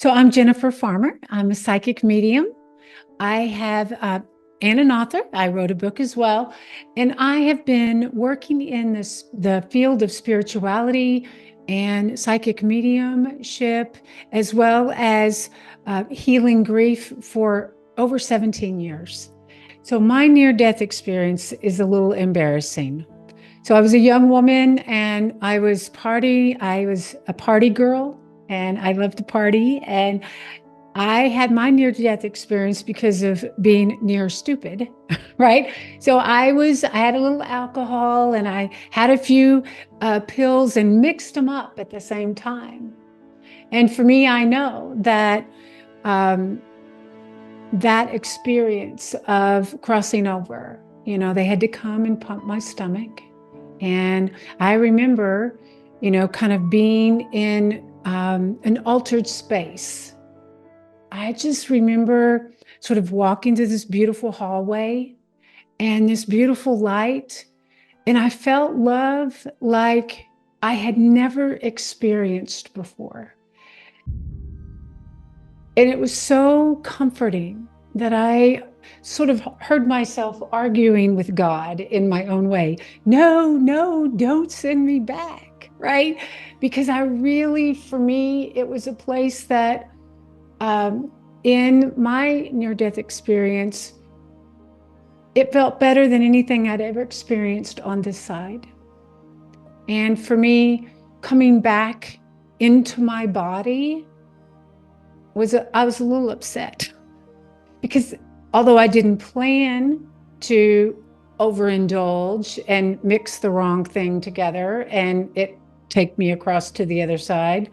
So I'm Jennifer Farmer. I'm a psychic medium. I have and an author. I wrote a book as well, and I have been working in the field of spirituality and psychic mediumship, as well as healing grief for over 17 years. So my near-death experience is a little embarrassing. So I was a young woman and I was a party girl and I loved to party. And I had my near-death experience because of being near stupid, right? So I had a little alcohol and I had a few pills and mixed them up at the same time. And for me, I know that um, that experience of crossing over, they had to come and pump my stomach. And I remember, kind of being in an altered space. I just remember sort of walking to this beautiful hallway and this beautiful light. And I felt love like I had never experienced before. And it was so comforting that I sort of heard myself arguing with God in my own way. No, no, don't send me back, right? Because for me, it was a place that in my near-death experience, it felt better than anything I'd ever experienced on this side. And for me, coming back into my body, I was a little upset because although I didn't plan to overindulge and mix the wrong thing together and it take me across to the other side,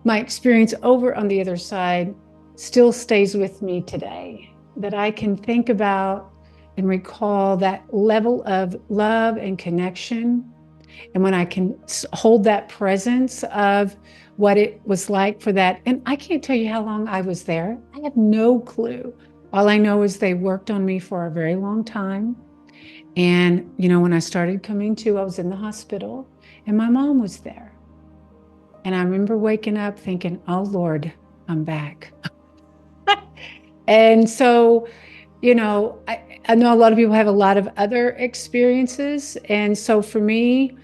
my experience over on the other side still stays with me today, that I can think about and recall that level of love and connection. And when I can hold that presence of what it was like for that. And I can't tell you how long I was there. I have no clue. All I know is they worked on me for a very long time. And, when I started coming to, I was in the hospital and my mom was there. And I remember waking up thinking, oh Lord, I'm back. And so, I know a lot of people have a lot of other experiences. And so for me,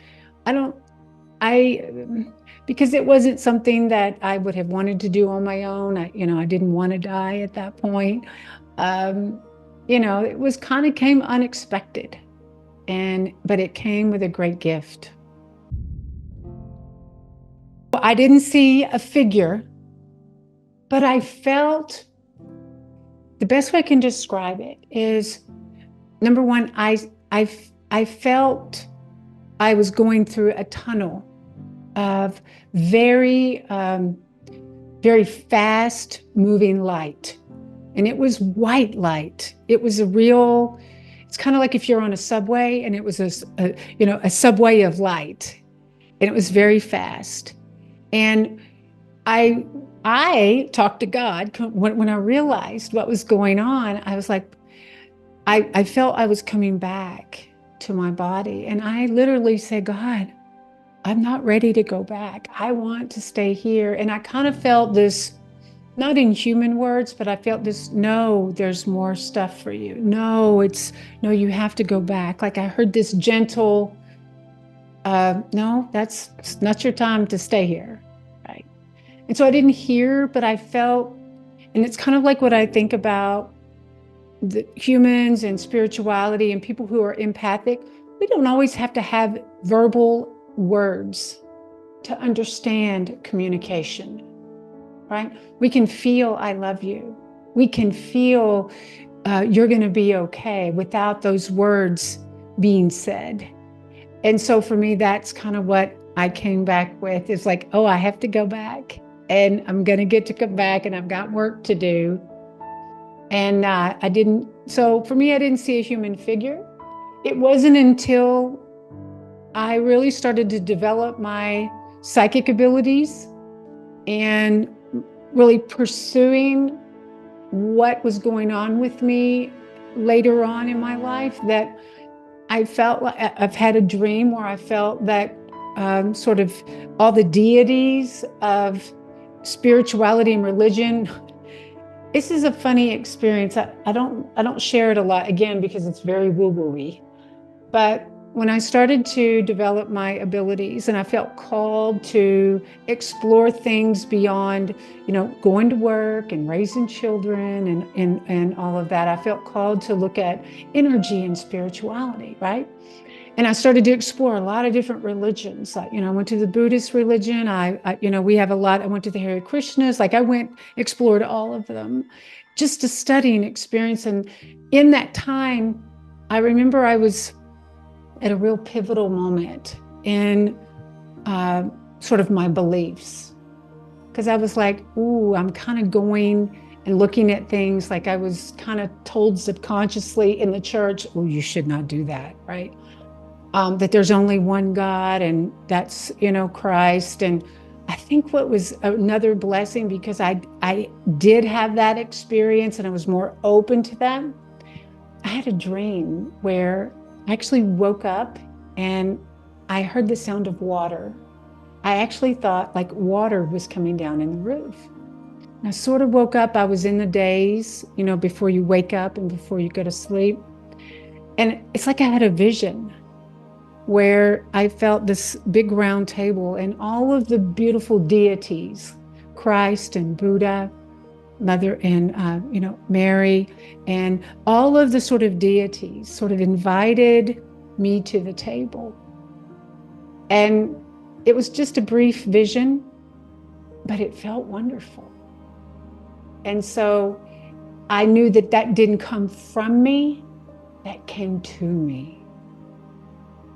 because it wasn't something that I would have wanted to do on my own. I didn't want to die at that point. It was came unexpected, but it came with a great gift. I didn't see a figure, but I felt the best way I can describe it is, number one, I felt I was going through a tunnel of very, very fast moving light. And it was white light. It was it's kind of like if you're on a subway and it was a subway of light, and it was very fast. And I talked to God when I realized what was going on. I was like, I felt I was coming back to my body. And I literally said, God, I'm not ready to go back. I want to stay here. And I kind of felt this, not in human words, but I felt this, no, there's more stuff for you. No, you have to go back. Like I heard this gentle, no, that's not your time to stay here, right? And so I didn't hear, but I felt, and it's kind of like what I think about the humans and spirituality and people who are empathic. We don't always have to have verbal words to understand communication, right? We can feel, I love you. We can feel you're going to be okay without those words being said. And so for me, that's kind of what I came back with. It's like, oh, I have to go back and I'm going to get to come back and I've got work to do. And so for me, I didn't see a human figure. It wasn't until I really started to develop my psychic abilities and really pursuing what was going on with me later on in my life that I felt like I've had a dream where I felt that sort of all the deities of spirituality and religion. This is a funny experience. I don't share it a lot, again, because it's very woo-woo-y. But when I started to develop my abilities and I felt called to explore things beyond, going to work and raising children and all of that, I felt called to look at energy and spirituality, right? And I started to explore a lot of different religions. I went to the Buddhist religion. We have a lot. I went to the Hare Krishnas. Explored all of them, just to study and experience. And in that time, I remember I was at a real pivotal moment in sort of my beliefs, because I was like, ooh, I'm kind of going and looking at things like I was kind of told subconsciously in the church, oh, you should not do that, right? That there's only one God, and that's, Christ. And I think what was another blessing, because I did have that experience and I was more open to that. I had a dream where I actually woke up and I heard the sound of water. I actually thought like water was coming down in the roof. And I sort of woke up. I was in the daze, before you wake up and before you go to sleep. And it's like I had a vision where I felt this big round table and all of the beautiful deities, Christ and Buddha, Mother and Mary, and all of the sort of deities sort of invited me to the table. And it was just a brief vision, but it felt wonderful. And so I knew that that didn't come from me, that came to me.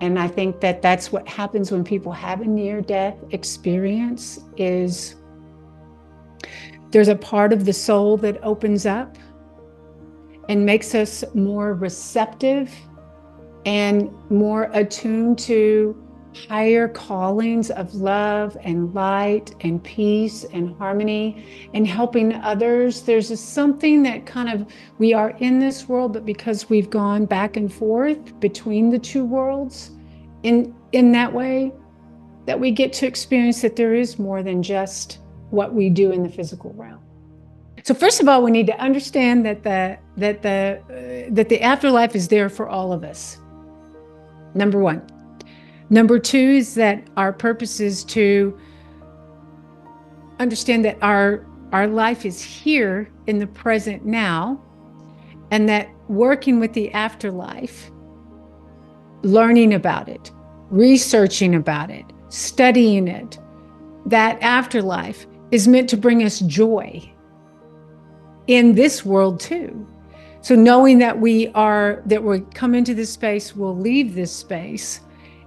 And I think that that's what happens when people have a near-death experience, is there's a part of the soul that opens up and makes us more receptive and more attuned to higher callings of love and light and peace and harmony and helping others. There's something that kind of, we are in this world, but because we've gone back and forth between the two worlds in that way, that we get to experience that there is more than just what we do in the physical realm. So first of all, we need to understand that the afterlife is there for all of us. Number one. Number two is that our purpose is to understand that our life is here in the present now, and that working with the afterlife, learning about it, researching about it, studying it, that afterlife is meant to bring us joy in this world too. So knowing that we come into this space, we'll leave this space,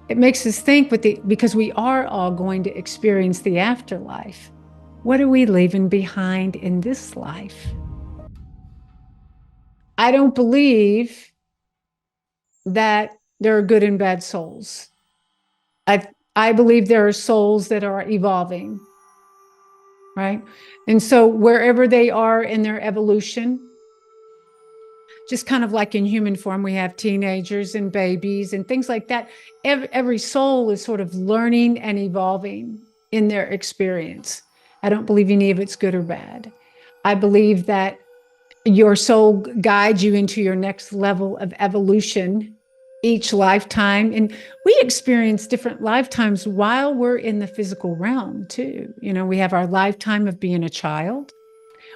it makes us think, because we are all going to experience the afterlife, what are we leaving behind in this life? I don't believe that there are good and bad souls. I believe there are souls that are evolving, right? And so wherever they are in their evolution, just kind of like in human form, we have teenagers and babies and things like that. Every soul is sort of learning and evolving in their experience. I don't believe any of it's good or bad. I believe that your soul guides you into your next level of evolution each lifetime. And we experience different lifetimes while we're in the physical realm too. We have our lifetime of being a child.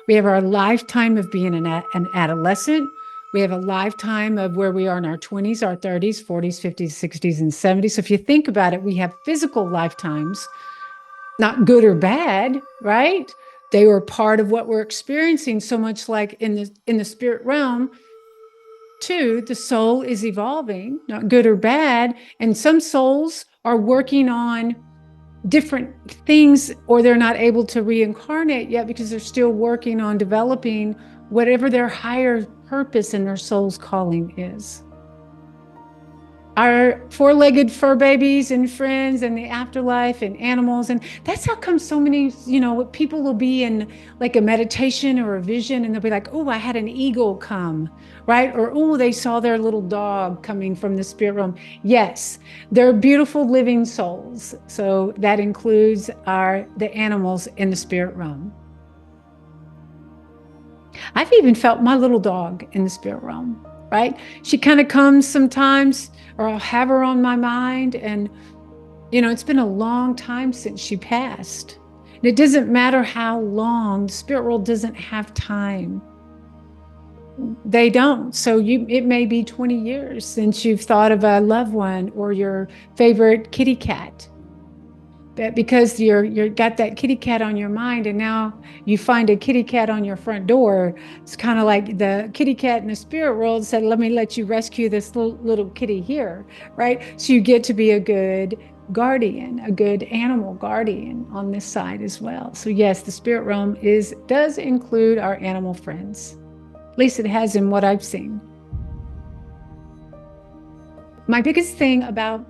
We have our lifetime of being an adolescent. We have a lifetime of where we are in our 20s, our 30s, 40s, 50s, 60s, and 70s. So if you think about it, we have physical lifetimes, not good or bad, right? They were part of what we're experiencing. So much like in the spirit realm, too, the soul is evolving, not good or bad. And some souls are working on different things, or they're not able to reincarnate yet because they're still working on developing whatever their higher purpose in their soul's calling is. our four-legged fur babies and friends and the afterlife and animals. And that's how come so many, people will be in like a meditation or a vision and they'll be like, oh, I had an eagle come, right? Or, oh, they saw their little dog coming from the spirit realm. Yes, they're beautiful living souls. So that includes the animals in the spirit realm. I've even felt my little dog in the spirit realm, right? She kind of comes sometimes, or I'll have her on my mind. And, it's been a long time since she passed. And it doesn't matter how long, the spirit world doesn't have time. They don't. So it may be 20 years since you've thought of a loved one or your favorite kitty cat. But because you're got that kitty cat on your mind, and now you find a kitty cat on your front door, it's kind of like the kitty cat in the spirit world said, let me let you rescue this little kitty here, right? So you get to be a good guardian, a good animal guardian on this side as well. So yes, the spirit realm does include our animal friends. At least it has in what I've seen. My biggest thing about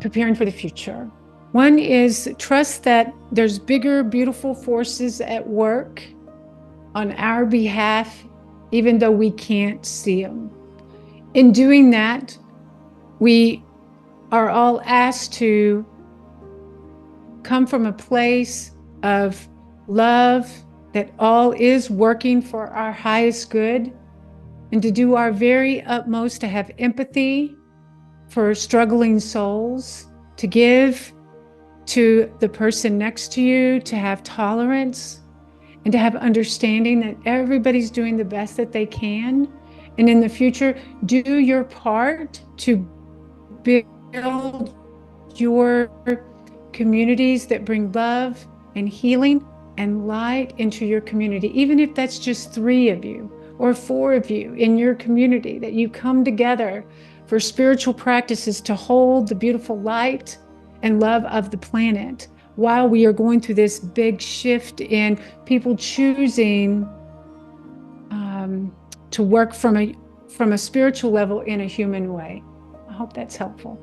preparing for the future, one is trust that there's bigger, beautiful forces at work on our behalf, even though we can't see them. In doing that, we are all asked to come from a place of love, that all is working for our highest good, and to do our very utmost to have empathy for struggling souls, to give to the person next to you, to have tolerance, and to have understanding that everybody's doing the best that they can. And in the future, do your part to build your communities that bring love and healing and light into your community, even if that's just 3 of you or 4 of you in your community, that you come together for spiritual practices to hold the beautiful light and love of the planet while we are going through this big shift in people choosing to work from a spiritual level in a human way. I hope that's helpful.